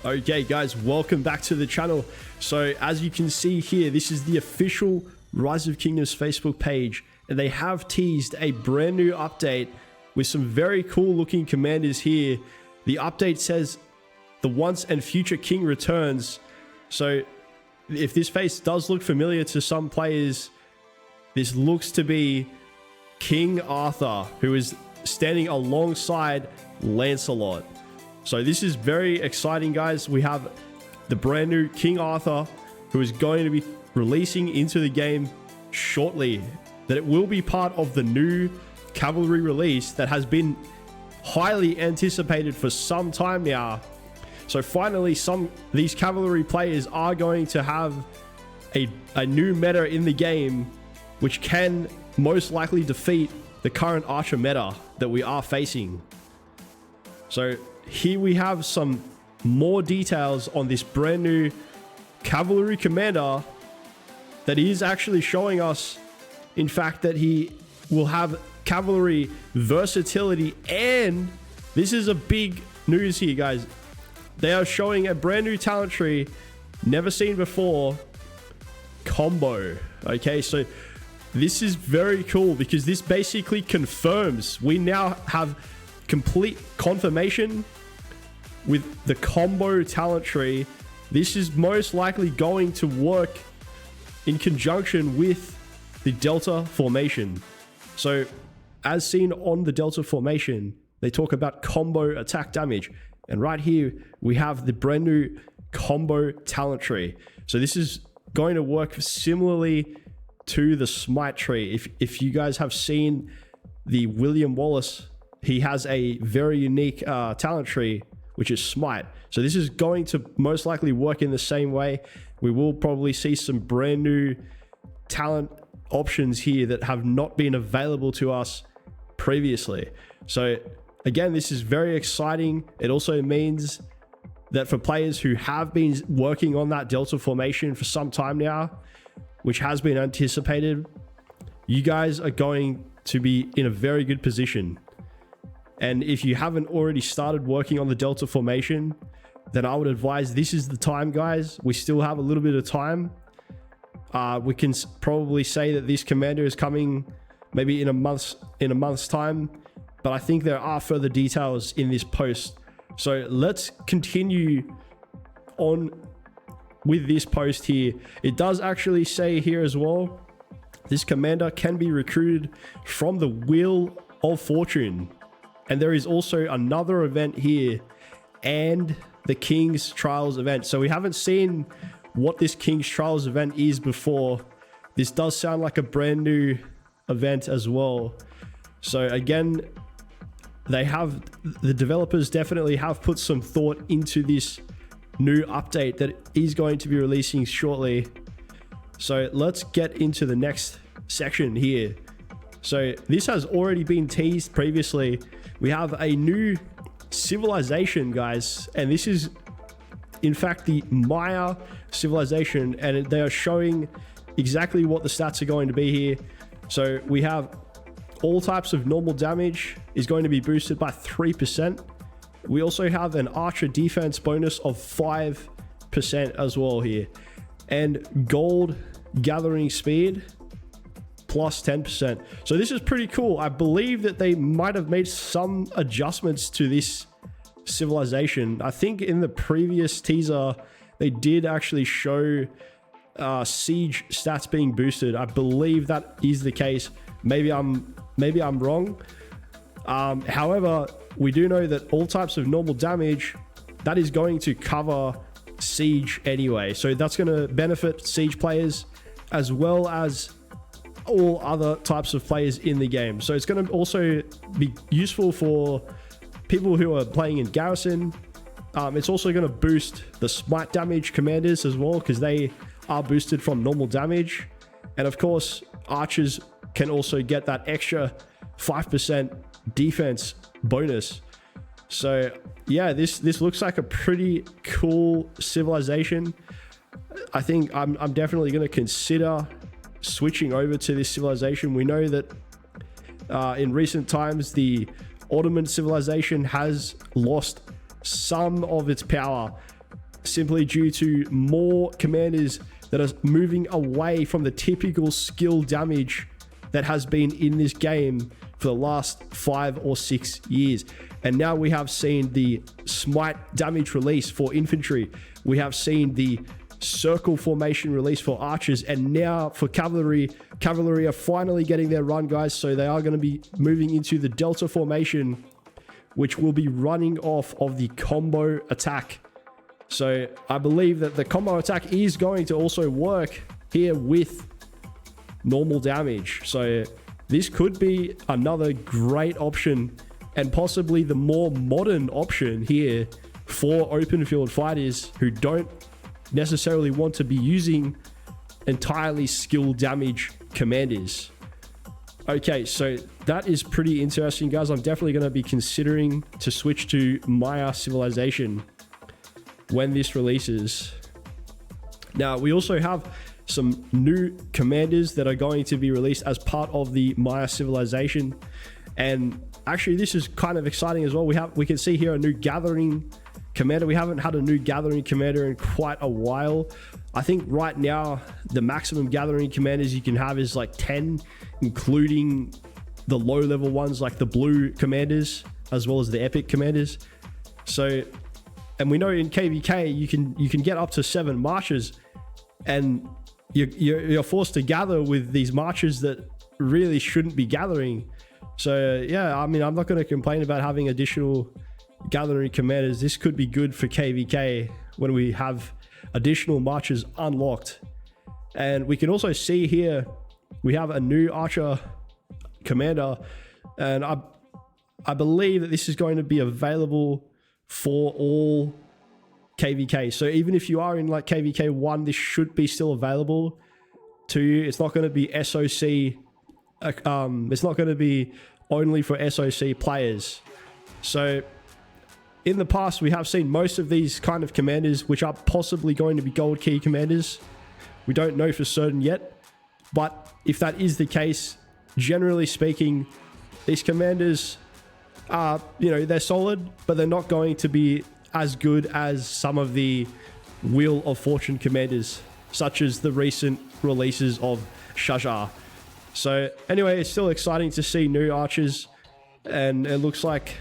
Okay guys, welcome back to the channel. So as you can see here, this is the official Rise of Kingdoms Facebook page, and they have teased a brand new update with some very cool looking commanders here. The update says the once and future king returns. So if this face does look familiar to some players, this looks to be King Arthur, who is standing alongside Lancelot. So this is very exciting, guys. We have the brand new King Arthur, who is going to be releasing into the game shortly. That it will be part of the new Cavalry release that has been highly anticipated for some time now. So finally, these Cavalry players are going to have a new meta in the game, which can most likely defeat the current Archer meta that we are facing. So here we have some more details on this brand new Cavalry commander that is actually showing us, in fact, that he will have cavalry versatility. And this is a big news here, guys. They are showing a brand new talent tree, never seen before, combo. Okay, so this is very cool because this basically confirms we now have complete confirmation with the combo talent tree. This is most likely going to work in conjunction with the Delta formation. So as seen on the Delta formation, they talk about combo attack damage. And right here, we have the brand new combo talent tree. So this is going to work similarly to the smite tree. If you guys have seen the William Wallace, he has a very unique talent tree, which is smite. So this is going to most likely work in the same way. We will probably see some brand new talent options here that have not been available to us previously. So again, this is very exciting. It also means that for players who have been working on that Delta formation for some time now, which has been anticipated, you guys are going to be in a very good position. And if you haven't already started working on the Delta formation, then I would advise this is the time, guys. We still have a little bit of time. We can probably say that this commander is coming maybe in a month's time, but I think there are further details in this post. So let's continue on with this post here. It does actually say here as well, this commander can be recruited from the Wheel of Fortune. And there is also another event here, and the King's Trials event. So we haven't seen what this King's Trials event is before. This does sound like a brand new event as well. So again, the developers definitely have put some thought into this new update that is going to be releasing shortly. So let's get into the next section here. So this has already been teased previously. We have a new civilization, guys, and this is in fact the Maya civilization, and they are showing exactly what the stats are going to be here. So we have all types of normal damage is going to be boosted by 3%. We also have an archer defense bonus of 5% as well here, and gold gathering speed plus 10%. So this is pretty cool. I believe that they might have made some adjustments to this civilization. I think in the previous teaser, they did actually show siege stats being boosted. I believe that is the case. Maybe I'm wrong. However, we do know that all types of normal damage, that is going to cover siege anyway. So that's going to benefit siege players as well as all other types of players in the game. So it's going to also be useful for people who are playing in garrison. It's also going to boost the smite damage commanders as well, because they are boosted from normal damage. And of course, archers can also get that extra 5% defense bonus. So yeah, this looks like a pretty cool civilization. I think I'm definitely going to consider switching over to this civilization. We know that in recent times, the Ottoman civilization has lost some of its power, simply due to more commanders that are moving away from the typical skill damage that has been in this game for the last 5 or 6 years. And now we have seen the smite damage release for infantry. We have seen the circle formation release for archers, and now for cavalry are finally getting their run, guys. So they are going to be moving into the delta formation, which will be running off of the combo attack. So I believe that the combo attack is going to also work here with normal damage. So this could be another great option, and possibly the more modern option here for open field fighters who don't necessarily want to be using entirely skill damage commanders. Okay, so that is pretty interesting, guys. I'm definitely going to be considering to switch to Maya Civilization when this releases. Now, we also have some new commanders that are going to be released as part of the Maya Civilization. And actually, this is kind of exciting as well. We can see here a new gathering commander. We haven't had a new gathering commander in quite a while. I think right now the maximum gathering commanders you can have is like 10, including the low level ones like the blue commanders as well as the epic commanders. So, and we know in KVK you can get up to 7 marches, and you're forced to gather with these marches that really shouldn't be gathering. So yeah, I mean, I'm not going to complain about having additional gathering commanders. This could be good for KVK when we have additional marches unlocked. And we can also see here we have a new archer commander, and I believe that this is going to be available for all KVK. So even if you are in like KVK 1, this should be still available to you. It's not going to be SOC, it's not going to be only for SOC players. So in the past, we have seen most of these kind of commanders, which are possibly going to be gold key commanders. We don't know for certain yet, but if that is the case, generally speaking, these commanders are, they're solid, but they're not going to be as good as some of the Wheel of Fortune commanders, such as the recent releases of Shajar. So anyway, it's still exciting to see new archers, and it looks like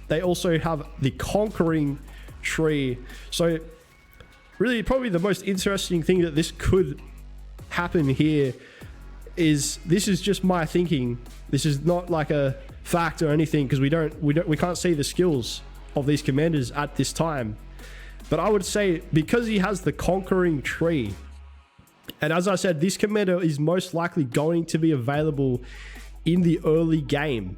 they also have the conquering tree. So really probably the most interesting thing that this could happen here is, this is just my thinking. This is not like a fact or anything, because we can't see the skills of these commanders at this time. But I would say because he has the conquering tree, and as I said, this commander is most likely going to be available in the early game.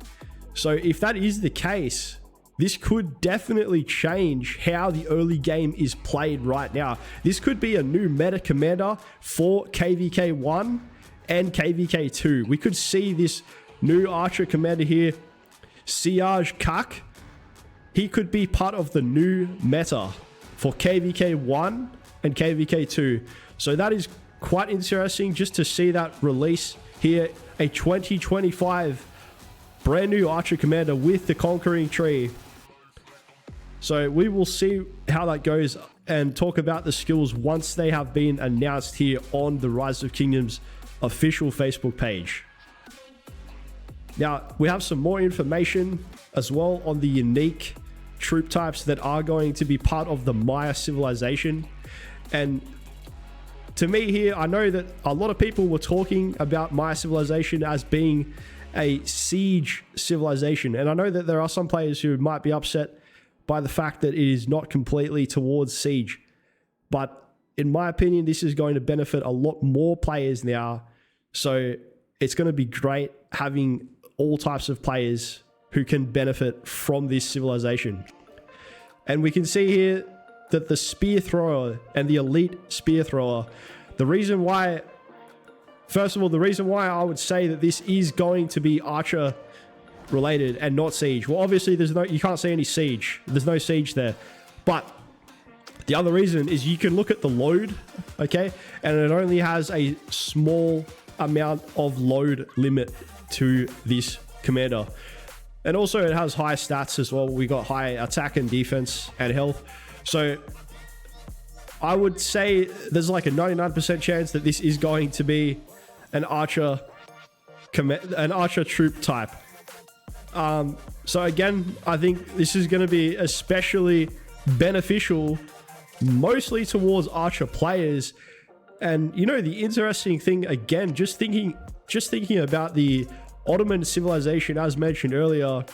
So if that is the case, this could definitely change how the early game is played right now. This could be a new meta commander for KVK 1 and KVK 2. We could see this new archer commander here, Siaj Kak. He could be part of the new meta for KVK 1 and KVK 2. So that is quite interesting just to see that release here. A 2025 brand new archer commander with the conquering tree. So we will see how that goes and talk about the skills once they have been announced here on the Rise of Kingdoms official Facebook page. Now, we have some more information as well on the unique troop types that are going to be part of the Maya Civilization. And to me here, I know that a lot of people were talking about Maya Civilization as being a siege civilization. And I know that there are some players who might be upset by the fact that it is not completely towards siege. But in my opinion, this is going to benefit a lot more players now. So it's going to be great having all types of players who can benefit from this civilization. And we can see here that the spear thrower and the elite spear thrower, the reason why I would say that this is going to be archer related and not siege. Well, obviously you can't see any siege. There's no siege there. But the other reason is you can look at the load, okay? And it only has a small amount of load limit to this commander. And also it has high stats as well. We got high attack and defense and health. So I would say there's like a 99% chance that this is going to be an archer troop type. So again, I think this is going to be especially beneficial mostly towards archer players. And you know, the interesting thing, again, just thinking about the Ottoman civilization, as mentioned earlier,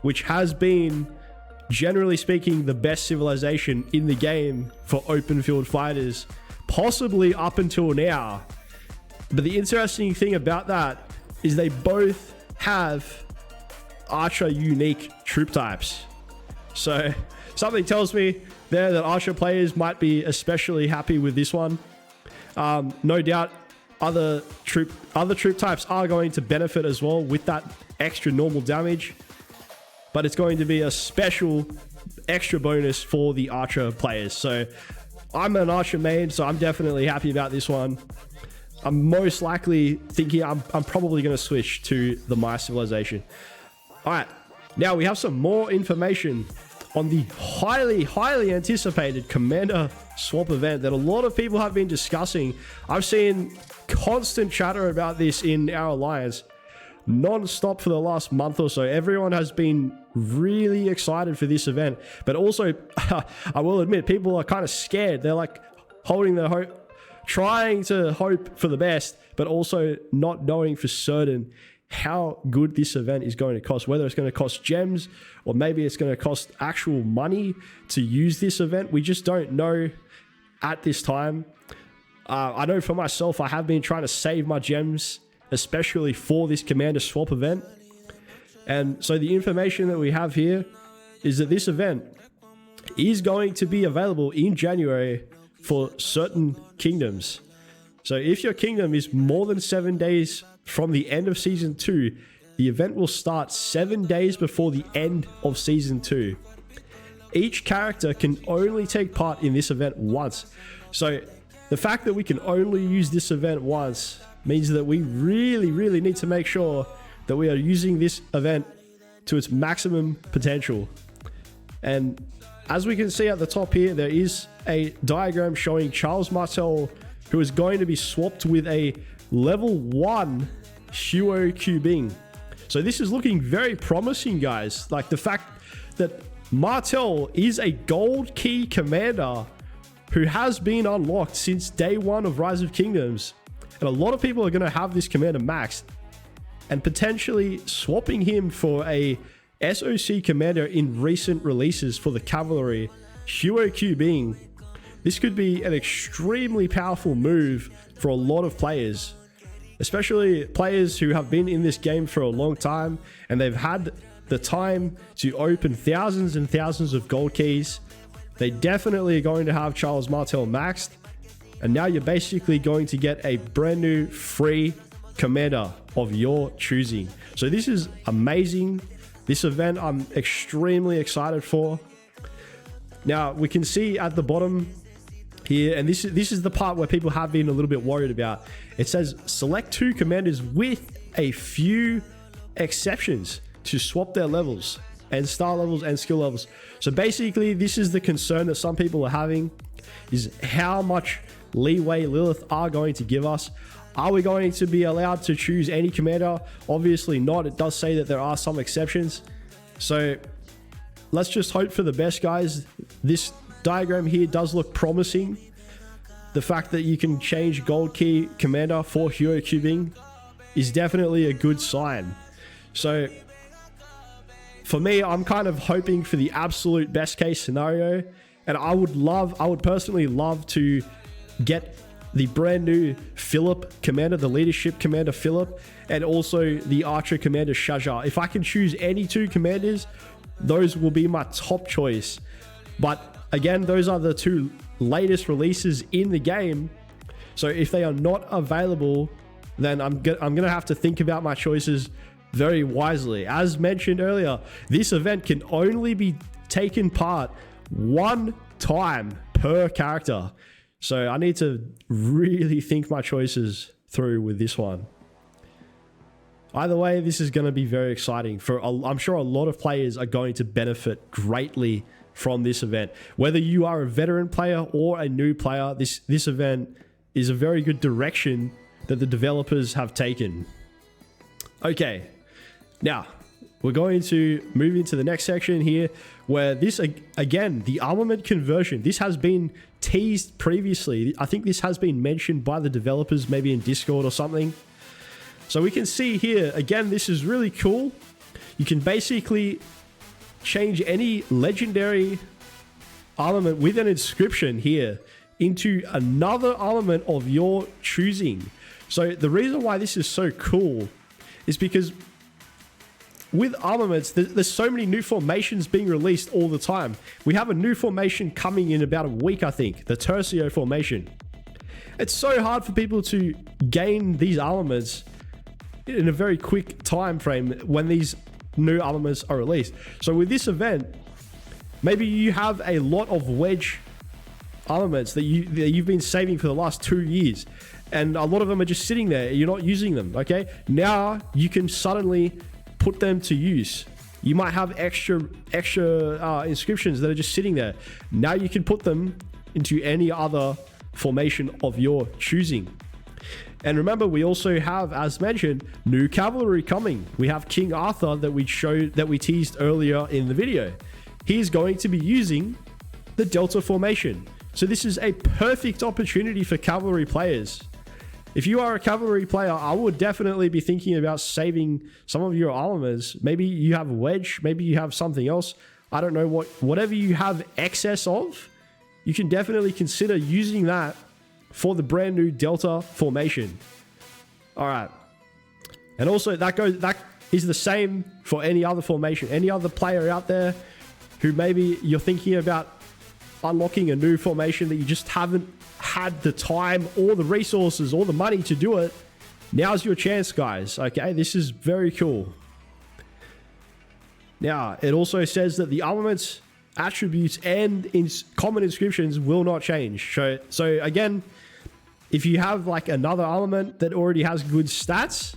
which has been, generally speaking, the best civilization in the game for open field fighters, possibly up until now. But the interesting thing about that is they both have archer unique troop types. So something tells me there that archer players might be especially happy with this one. No doubt other troop types are going to benefit as well with that extra normal damage, but it's going to be a special extra bonus for the archer players. So I'm an archer main, so I'm definitely happy about this one. I'm most likely thinking I'm probably going to switch to the Maya civilization. All right, now we have some more information on the highly anticipated commander swap event that a lot of people have been discussing. I've seen constant chatter about this in our alliance non-stop for the last month or so. Everyone has been really excited for this event, but also I will admit, people are kind of scared. They're like holding their hope, trying to hope for the best, but also not knowing for certain how good this event is going to cost, whether it's going to cost gems or maybe it's going to cost actual money to use this event. We just don't know at this time. I know for myself, I have been trying to save my gems, especially for this commander swap event. And so the information that we have here is that this event is going to be available in January for certain kingdoms. So if your kingdom is more than 7 days from the end of Season 2, the event will start 7 days before the end of Season 2. Each character can only take part in this event once. So the fact that we can only use this event once means that we really need to make sure that we are using this event to its maximum potential. And as we can see at the top here, there is a diagram showing Charles Martel, who is going to be swapped with a level 1 Huo Qubing. So this is looking very promising, guys. Like the fact that Martel is a gold key commander who has been unlocked since day 1 of Rise of Kingdoms. And a lot of people are going to have this commander maxed, and potentially swapping him for a SOC commander in recent releases for the Cavalry, Huo Qubing. This could be an extremely powerful move for a lot of players, especially players who have been in this game for a long time and they've had the time to open thousands and thousands of gold keys. They definitely are going to have Charles Martel maxed, and now you're basically going to get a brand new free commander of your choosing. So this is amazing. This event I'm extremely excited for. Now we can see at the bottom here, and this is the part where people have been a little bit worried about. It says select 2 commanders with a few exceptions to swap their levels and star levels and skill levels. So basically this is the concern that some people are having, is how much leeway Lilith are going to give us. Are we going to be allowed to choose any commander? Obviously not. It does say that there are some exceptions. So let's just hope for the best, guys. This diagram here does look promising. The fact that you can change gold key commander for Huo Qubing is definitely a good sign. So for me, I'm kind of hoping for the absolute best case scenario, and I would personally love to get the brand new Philip commander, the leadership commander Philip, and also the archer commander Shajar. If I can choose any 2 commanders, those will be my top choice. But again, those are the 2 latest releases in the game. So if they are not available, then I'm gonna have to think about my choices very wisely. As mentioned earlier, this event can only be taken part 1 time per character. So I need to really think my choices through with this one. Either way, this is going to be very exciting. I'm sure a lot of players are going to benefit greatly from this event. Whether you are a veteran player or a new player, this event is a very good direction that the developers have taken. Okay, now we're going to move into the next section here, where this, again, the armament conversion, this has been teased previously. I think this has been mentioned by the developers, maybe in Discord or something. So we can see here, again, this is really cool. You can basically change any legendary armament with an inscription here into another armament of your choosing. So the reason why this is so cool is because with armaments, there's so many new formations being released all the time. We have a new formation coming in about a week, I think, the Tercio formation. It's so hard for people to gain these armaments in a very quick time frame when these new armaments are released. So with this event, maybe you have a lot of wedge armaments that you've been saving for the last 2 years, and a lot of them are just sitting there. You're not using them. Okay, now you can suddenly put them to use. You might have extra inscriptions that are just sitting there. Now you can put them into any other formation of your choosing. And remember, we also have, as mentioned, new cavalry coming. We have King Arthur that we teased earlier in the video. He's going to be using the Delta formation. So this is a perfect opportunity for cavalry players. If you are a cavalry player, I would definitely be thinking about saving some of your armaments. Maybe you have a wedge, maybe you have something else. I don't know, whatever you have excess of, you can definitely consider using that for the brand new Delta formation. All right. And also that is the same for any other formation. Any other player out there who maybe you're thinking about unlocking a new formation that you just haven't had the time or the resources or the money to do it, now's your chance, guys. Okay, this is very cool. Now, it also says that the armaments, attributes, and common inscriptions will not change. So again, if you have like another armament that already has good stats,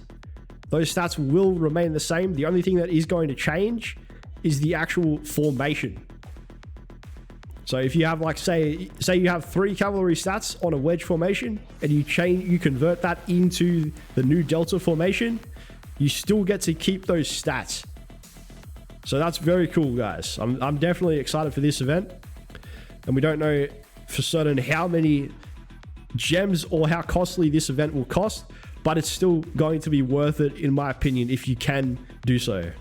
those stats will remain the same. The only thing that is going to change is the actual formation. So if you have, like, say you have 3 cavalry stats on a wedge formation, and you convert that into the new Delta formation, you still get to keep those stats. So that's very cool, guys. I'm definitely excited for this event, and we don't know for certain how many gems or how costly this event will cost, but it's still going to be worth it, in my opinion, if you can do so.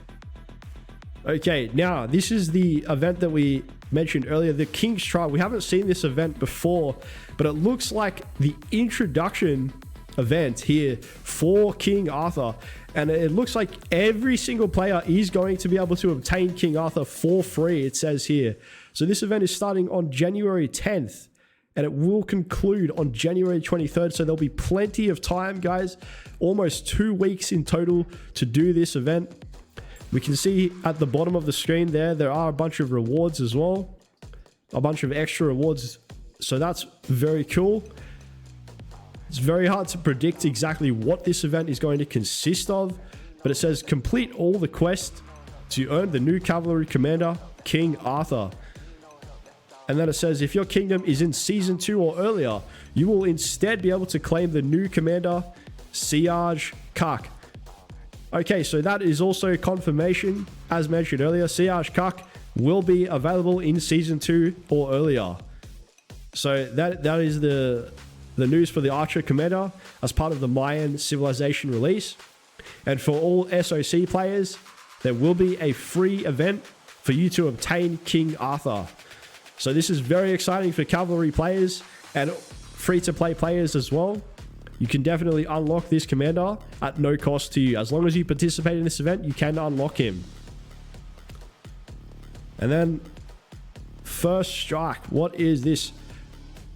Okay, now this is the event that we mentioned earlier, the King's Trial. We haven't seen this event before, but it looks like the introduction event here for King Arthur, and it looks like every single player is going to be able to obtain King Arthur for free, it says here. So this event is starting on January 10th, and it will conclude on January 23rd, so there'll be plenty of time, guys. Almost 2 weeks in total to do this event. We can see at the bottom of the screen there are a bunch of rewards as well. A bunch of extra rewards. So that's very cool. It's very hard to predict exactly what this event is going to consist of, but it says complete all the quests to earn the new cavalry commander, King Arthur. And then it says if your kingdom is in Season 2 or earlier, you will instead be able to claim the new commander, Siege Kak. Okay, so that is also confirmation. As mentioned earlier, Siege Kak will be available in Season 2 or earlier. So that is the news for the Archer Commander as part of the Mayan Civilization release. And for all SOC players, there will be a free event for you to obtain King Arthur. So this is very exciting for cavalry players and free-to-play players as well. You can definitely unlock this commander at no cost to you. As long as you participate in this event, you can unlock him. And then First Strike. What is this?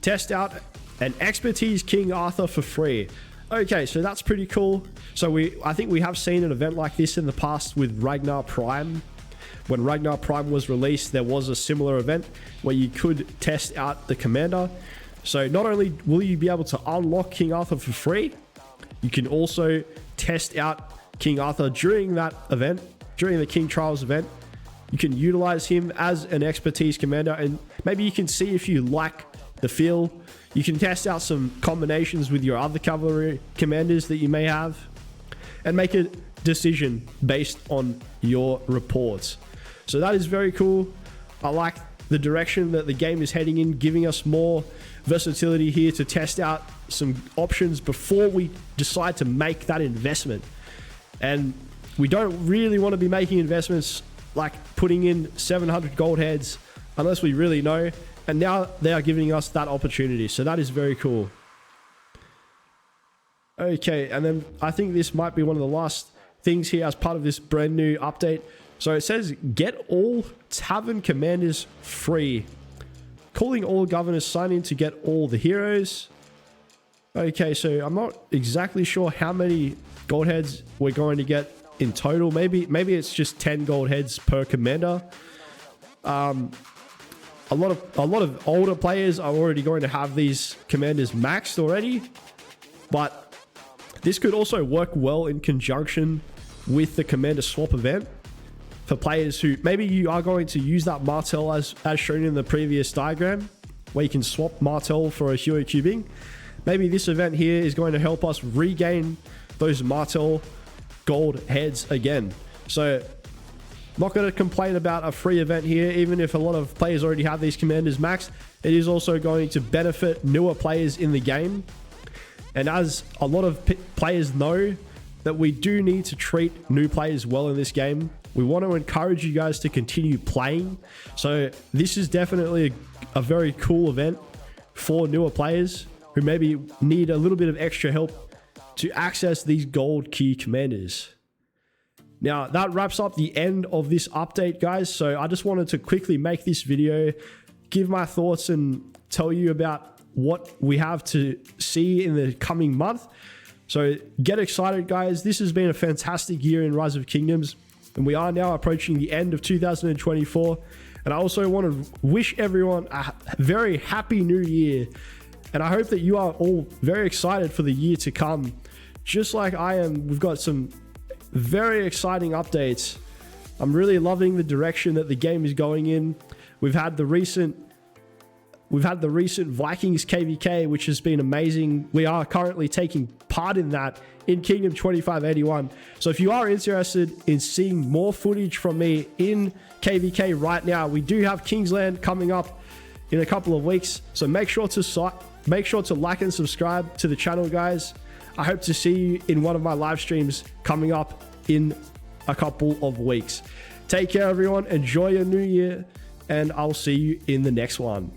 Test out an expertise King Arthur for free. Okay, so that's pretty cool. So I think we have seen an event like this in the past with Ragnar Prime. When Ragnar Prime was released, there was a similar event where you could test out the commander. So not only will you be able to unlock King Arthur for free, you can also test out King Arthur during that event, during the King Trials event, You can utilize him as an expertise commander, and maybe you can see if you like the feel. You can test out some combinations with your other cavalry commanders that you may have and make a decision based on your reports. So that is very cool. I like the direction that the game is heading in, giving us more versatility here to test out some options before we decide to make that investment. And we don't really want to be making investments like putting in 700 gold heads unless we really know. And now they are giving us that opportunity. So that is very cool. Okay, and then I think this might be one of the last things here as part of this brand new update. So it says, get all tavern commanders free. Calling all governors, sign in to get all the heroes. Okay, so I'm not exactly sure how many gold heads we're going to get in total. Maybe it's just 10 gold heads per commander. A lot of older players are already going to have these commanders maxed already, but this could also work well in conjunction with the commander swap event for players who maybe you are going to use that Martel as shown in the previous diagram, where you can swap Martel for a hero cubing. Maybe this event here is going to help us regain those Martel gold heads again. So not going to complain about a free event here, even if a lot of players already have these commanders maxed. It is also going to benefit newer players in the game. And as a lot of players know, that we do need to treat new players well in this game. We want to encourage you guys to continue playing. So this is definitely a very cool event for newer players who maybe need a little bit of extra help to access these gold key commanders. Now, that wraps up the end of this update, guys. So I just wanted to quickly make this video, give my thoughts and tell you about what we have to see in the coming month. So get excited, guys. This has been a fantastic year in Rise of Kingdoms, and we are now approaching the end of 2024. And I also want to wish everyone a very happy new year. And I hope that you are all very excited for the year to come. Just like I am, we've got some very exciting updates. I'm really loving the direction that the game is going in. We've had the recent Vikings KVK, which has been amazing. We are currently taking part in that in Kingdom 2581. So if you are interested in seeing more footage from me in KVK right now, we do have Kingsland coming up in a couple of weeks. So make sure to like and subscribe to the channel, guys. I hope to see you in one of my live streams coming up in a couple of weeks. Take care, everyone. Enjoy your new year, and I'll see you in the next one.